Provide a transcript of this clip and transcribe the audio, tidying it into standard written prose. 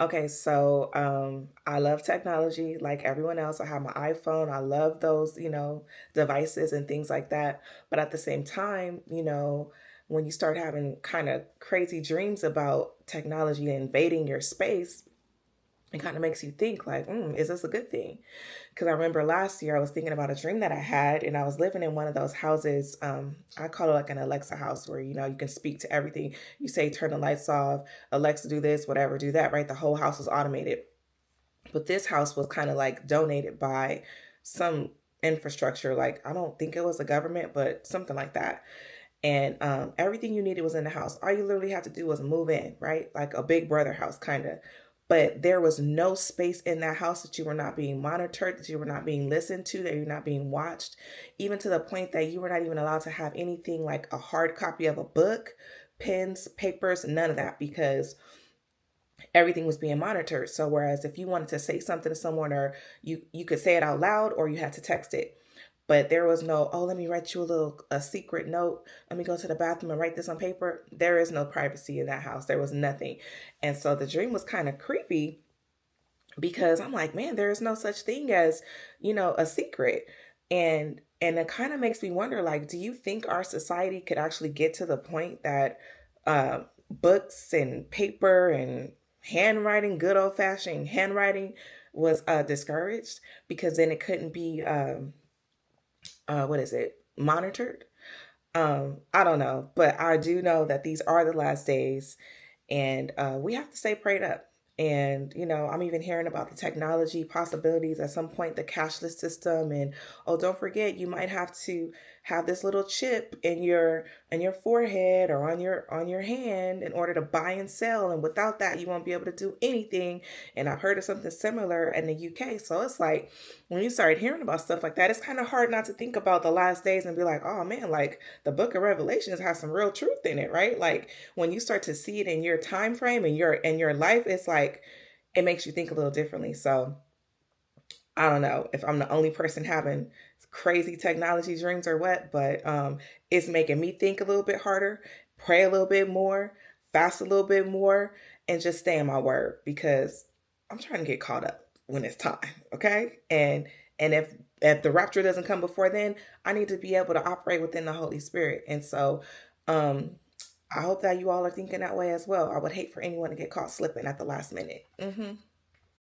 Okay, so I love technology like everyone else. I have my iPhone. I love those, devices and things like that. But at the same time, when you start having kind of crazy dreams about technology invading your space, it kind of makes you think like, is this a good thing? Because I remember last year I was thinking about a dream that I had, and I was living in one of those houses. I call it like an Alexa house, where you can speak to everything. You say turn the lights off, Alexa do this, whatever, do that. Right, the whole house is automated. But this house was kind of like donated by some infrastructure. Like I don't think it was the government, but something like that. And everything you needed was in the house. All you literally had to do was move in, right? Like a big brother house, kind of. But there was no space in that house that you were not being monitored, that you were not being listened to, that you're not being watched, even to the point that you were not even allowed to have anything like a hard copy of a book, pens, papers, none of that, because everything was being monitored. So whereas if you wanted to say something to someone, or you could say it out loud, or you had to text it. But there was no, oh, let me write you a secret note. Let me go to the bathroom and write this on paper. There is no privacy in that house. There was nothing. And so the dream was kind of creepy, because I'm like, man, there is no such thing as, a secret. And it kind of makes me wonder, like, do you think our society could actually get to the point that books and paper and handwriting, good old fashioned handwriting, was discouraged, because then it couldn't be what is it, monitored? I don't know, but I do know that these are the last days, and we have to stay prayed up. And I'm even hearing about the technology possibilities at some point, the cashless system, and oh, don't forget, you might have to have this little chip in your forehead, or on your hand, in order to buy and sell. And without that, you won't be able to do anything. And I've heard of something similar in the UK. So it's like, when you start hearing about stuff like that, it's kind of hard not to think about the last days and be like, oh man, like the book of Revelations has some real truth in it, right? Like when you start to see it in your time frame and your life, it's like it makes you think a little differently. So I don't know if I'm the only person having crazy technology dreams or what, but it's making me think a little bit harder, pray a little bit more, fast a little bit more, and just stay in my word, because I'm trying to get caught up when it's time, okay? And if the rapture doesn't come before then, I need to be able to operate within the Holy Spirit. And so um I hope that you all are thinking that way as well. I would hate for anyone to get caught slipping at the last minute.